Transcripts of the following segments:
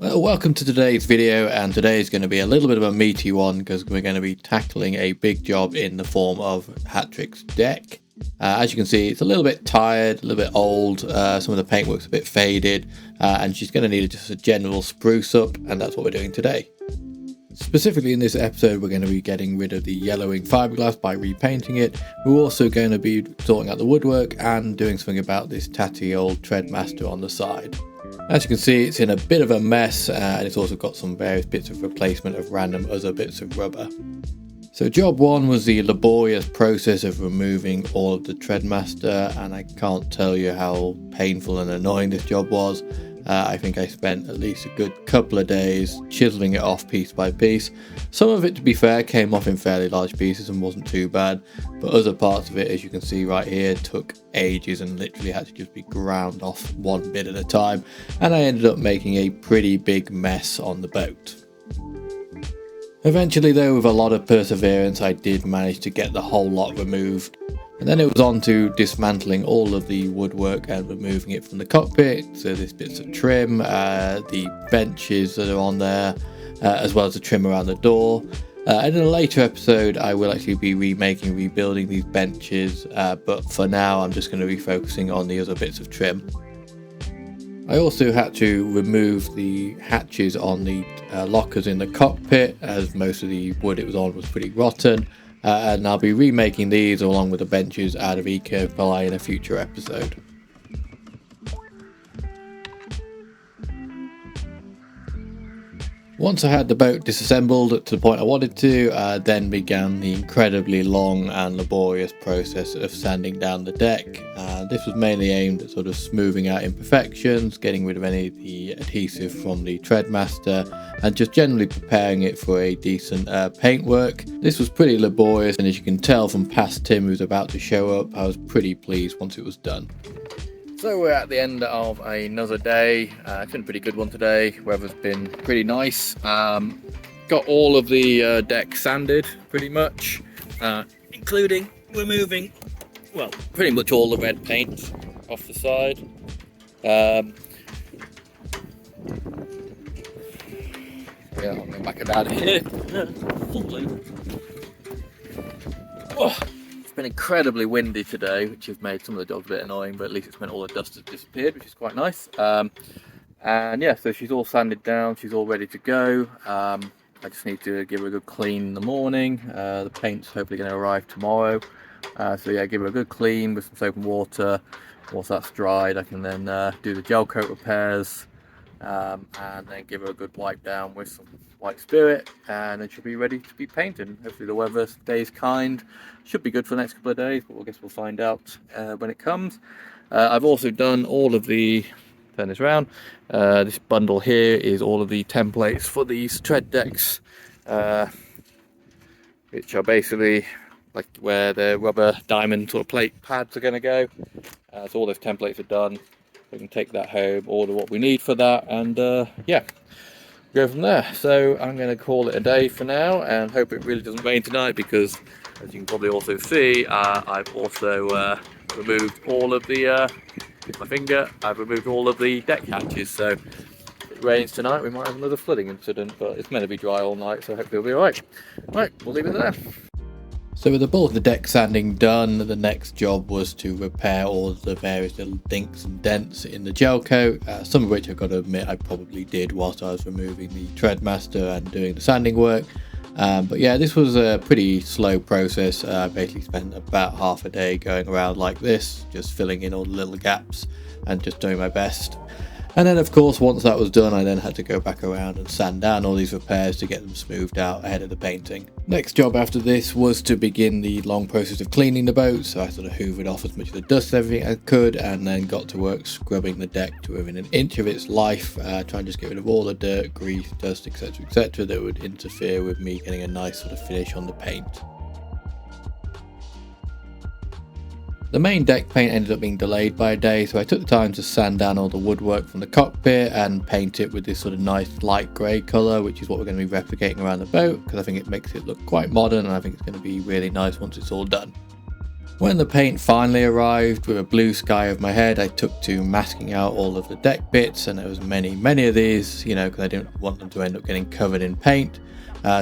Well, welcome to today's video, and today is going to be a little bit of a meaty one because we're going to be tackling a big job in the form of Hattrick's deck. As you can see, it's a little bit tired, a little bit old, some of the paintwork's a bit faded, and she's going to need just a general spruce up, and that's what we're doing today. Specifically in this episode, we're going to be getting rid of the yellowing fiberglass by repainting it. We're also going to be sorting out the woodwork and doing something about this tatty old Treadmaster on the side. As you can see, it's in a bit of a mess, and it's also got some various bits of replacement of random other bits of rubber. So job one was the laborious process of removing all of the Treadmaster, and I can't tell you how painful and annoying this job was. I think I spent at least a good couple of days chiseling it off piece by piece. Some of it, to be fair, came off in fairly large pieces and wasn't too bad, but other parts of it, as you can see right here, took ages and literally had to just be ground off one bit at a time, and I ended up making a pretty big mess on the boat. Eventually though, with a lot of perseverance, I did manage to get the whole lot removed. And then it was on to dismantling all of the woodwork and removing it from the cockpit. So there's bits of trim, the benches that are on there, as well as the trim around the door. And in a later episode, I will actually be rebuilding these benches. But for now, I'm just going to be focusing on the other bits of trim. I also had to remove the hatches on the lockers in the cockpit, as most of the wood it was on was pretty rotten. And I'll be remaking these along with the benches out of eco ply in a future episode. Once I had the boat disassembled to the point I wanted to, then began the incredibly long and laborious process of sanding down the deck. This was mainly aimed at sort of smoothing out imperfections, getting rid of any of the adhesive from the Treadmaster, and just generally preparing it for a decent paintwork. This was pretty laborious, and as you can tell from past Tim who's about to show up, I was pretty pleased once it was done. So we're at the end of another day. It's been a pretty good one today. Weather's been pretty nice. Got all of the deck sanded pretty much, including removing, well, pretty much all the red paint off the side. Yeah, I'm going back it out of here. Oh. It's been incredibly windy today, which has made some of the dogs a bit annoying, but at least it's meant all the dust has disappeared, which is quite nice. And yeah, so she's all sanded down, she's all ready to go. I just need to give her a good clean in the morning. The paint's hopefully going to arrive tomorrow. So yeah, give her a good clean with some soap and water. Once that's dried, I can then do the gel coat repairs, and then give her a good wipe down with some white spirit, and then she'll be ready to be painted. Hopefully the weather stays kind. Should be good for the next couple of days, but I guess we'll find out when it comes. I've also done all of the, turn this around, this bundle here is all of the templates for these tread decks, which are basically like where the rubber diamond sort of plate pads are going to go. So all those templates are done. We can take that home, order what we need for that, and yeah, go from there. So I'm going to call it a day for now and hope it really doesn't rain tonight, because as you can probably also see, I've also removed all of the, with my finger, I've removed all of the deck hatches. So if it rains tonight, we might have another flooding incident, but it's meant to be dry all night, so hopefully it'll be alright. Right, we'll leave it there. So with the bulk of the deck sanding done, the next job was to repair all of the various little dinks and dents in the gel coat, some of which I've got to admit I probably did whilst I was removing the Treadmaster and doing the sanding work. But yeah, this was a pretty slow process. I basically spent about half a day going around like this, just filling in all the little gaps and just doing my best. And then of course, once that was done, I then had to go back around and sand down all these repairs to get them smoothed out ahead of the painting. Next job after this was to begin the long process of cleaning the boat, so I sort of hoovered off as much of the dust and everything I could, and then got to work scrubbing the deck to within an inch of its life, trying to just get rid of all the dirt, grease, dust, etc. that would interfere with me getting a nice sort of finish on the paint. The main deck paint ended up being delayed by a day, so I took the time to sand down all the woodwork from the cockpit and paint it with this sort of nice light grey colour, which is what we're going to be replicating around the boat, because I think it makes it look quite modern, and I think it's going to be really nice once it's all done. When the paint finally arrived with a blue sky over my head, I took to masking out all of the deck bits, and there was many of these, you know, because I didn't want them to end up getting covered in paint.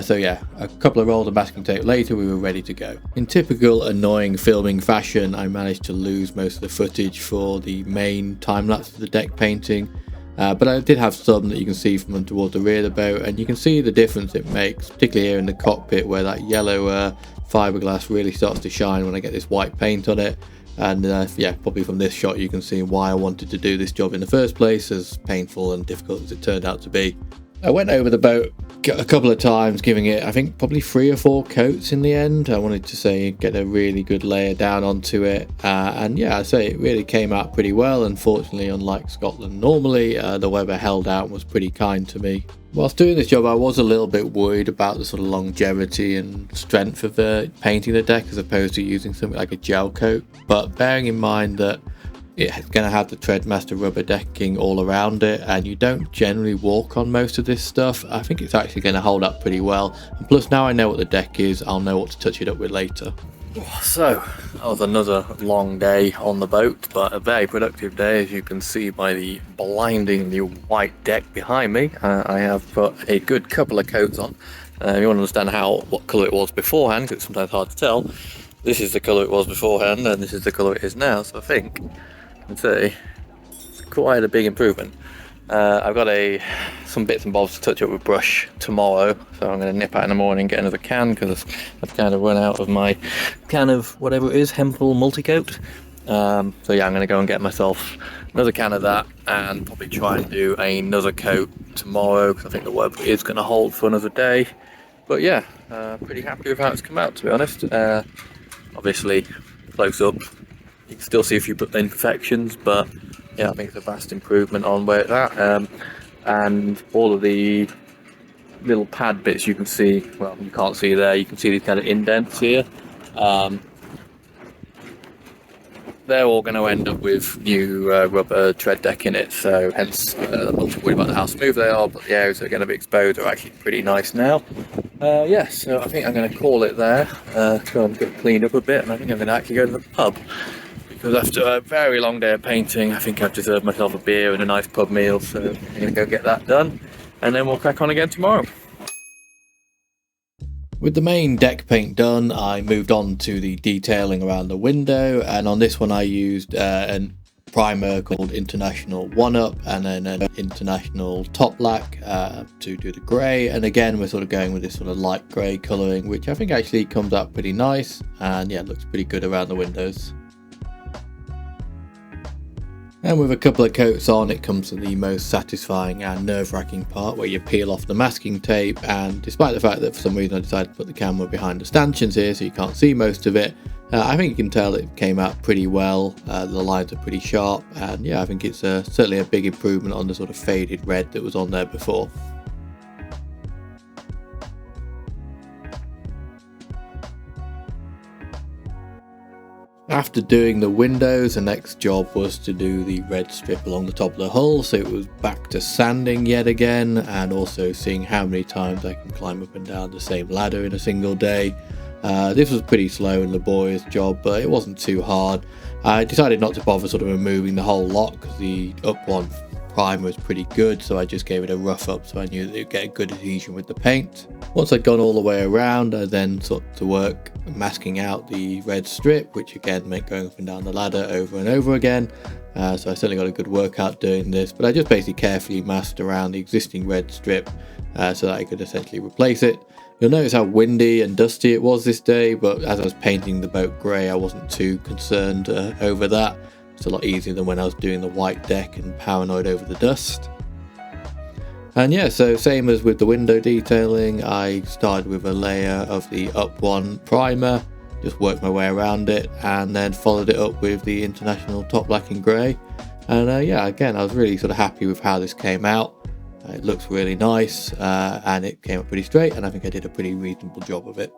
So yeah, a couple of rolls of masking tape later, we were ready to go. In typical annoying filming fashion, I managed to lose most of the footage for the main time-lapse of the deck painting. But I did have some that you can see from towards the rear of the boat, and you can see the difference it makes, particularly here in the cockpit where that yellow fiberglass really starts to shine when I get this white paint on it. And yeah, probably from this shot you can see why I wanted to do this job in the first place, as painful and difficult as it turned out to be. I went over the boat a couple of times, giving it, I think, probably 3 or 4 coats in the end. I wanted to say get a really good layer down onto it, and yeah, I say it really came out pretty well. Unfortunately, unlike Scotland normally, the weather held out and was pretty kind to me. Whilst doing this job, I was a little bit worried about the sort of longevity and strength of the painting the deck as opposed to using something like a gel coat, but bearing in mind that it's going to have the Treadmaster rubber decking all around it, and you don't generally walk on most of this stuff, I think it's actually going to hold up pretty well. And plus, now I know what the deck is, I'll know what to touch it up with later. So, that was another long day on the boat, but a very productive day, as you can see by the blinding new white deck behind me. I have put a good couple of coats on. If you want to understand what colour it was beforehand, because it's sometimes hard to tell, this is the colour it was beforehand, and this is the colour it is now, so I think I'd say it's quite a big improvement. I've got some bits and bobs to touch up with brush tomorrow, so I'm going to nip out in the morning and get another can, because I've kind of run out of my can of whatever it is, Hemple multi-coat. So yeah, I'm going to go and get myself another can of that, and probably try and do another coat tomorrow, because I think the weather is going to hold for another day. But yeah, pretty happy with how it's come out, to be honest. Obviously, close up, you can still see a few imperfections, but yeah, I think it's a vast improvement on where it's at. And all of the little pad bits you can see, well, you can't see there, you can see these kind of indents here. They're all going to end up with new rubber tread deck in it, so hence I'm not too worried about how smooth they are, but the areas that are going to be exposed are actually pretty nice now. Yeah, so I think I'm going to call it there, go and get cleaned up a bit, and I think I'm going to actually go to the pub. Because after a very long day of painting, I think I've deserved myself a beer and a nice pub meal, so I'm going to go get that done, and then we'll crack on again tomorrow. With the main deck paint done, I moved on to the detailing around the window, and on this one I used a primer called International 1-Up and then an International Top Lack to do the grey, and again we're sort of going with this sort of light grey colouring, which I think actually comes out pretty nice, and yeah, it looks pretty good around the windows. And with a couple of coats on, it comes to the most satisfying and nerve-wracking part, where you peel off the masking tape, and despite the fact that for some reason I decided to put the camera behind the stanchions here so you can't see most of it, I think you can tell it came out pretty well. The lines are pretty sharp, and yeah, I think it's certainly a big improvement on the sort of faded red that was on there before. After doing the windows, the next job was to do the red strip along the top of the hull, so it was back to sanding yet again, and also seeing how many times I can climb up and down the same ladder in a single day. This was pretty slow and laborious job, but it wasn't too hard. I decided not to bother sort of removing the whole lot, because the up one primer was pretty good, so I just gave it a rough up so I knew that it would get a good adhesion with the paint. Once I'd gone all the way around, I then sort to work masking out the red strip, which again meant going up and down the ladder over and over again. So I certainly got a good workout doing this, but I just basically carefully masked around the existing red strip so that I could essentially replace it. You'll notice how windy and dusty it was this day, but as I was painting the boat grey, I wasn't too concerned over that. It's a lot easier than when I was doing the white deck and paranoid over the dust. And yeah, so same as with the window detailing, I started with a layer of the up one primer, just worked my way around it, and then followed it up with the International Top Lack in grey. And yeah, again, I was really sort of happy with how this came out. It looks really nice, and it came up pretty straight, and I think I did a pretty reasonable job of it.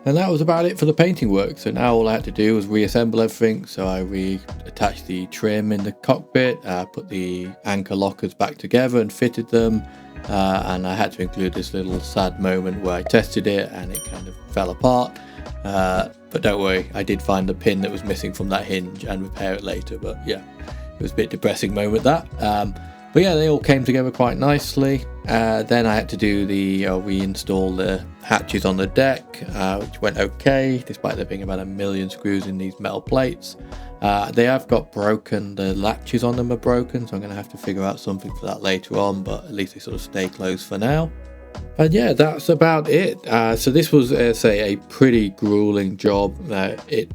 And that was about it for the painting work. So now all I had to do was reassemble everything. So I reattached the trim in the cockpit, put the anchor lockers back together and fitted them. and I had to include this little sad moment where I tested it and it kind of fell apart. But don't worry, I did find the pin that was missing from that hinge and repair it later. But yeah, it was a bit depressing moment, that. But yeah, they all came together quite nicely. Then I had to do the reinstall the hatches on the deck, which went okay, despite there being about 1 million screws in these metal plates. They have got broken, the latches on them are broken, so I'm going to have to figure out something for that later on, but at least they sort of stay closed for now. And yeah, that's about it. So this was, say, a pretty grueling job.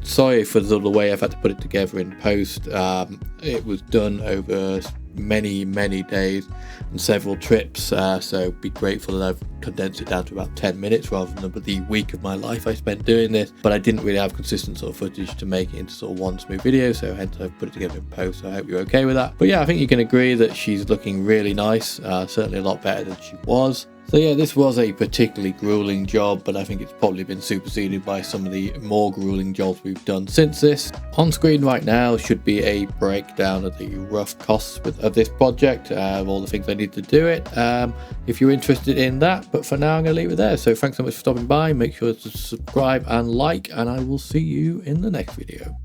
Sorry for the way I've had to put it together in post. It was done over many days and several trips, so be grateful that I've condensed it down to about 10 minutes rather than the week of my life I spent doing this. But I didn't really have consistent sort of footage to make it into sort of one smooth video, so hence I've put it together in post. So I hope you're okay with that. But yeah, I think you can agree that she's looking really nice, certainly a lot better than she was. So yeah, this was a particularly grueling job, but I think it's probably been superseded by some of the more grueling jobs we've done since this. On screen right now should be a breakdown of the rough costs of this project, of all the things I need to do it, if you're interested in that. But for now, I'm going to leave it there. So thanks so much for stopping by. Make sure to subscribe and like, and I will see you in the next video.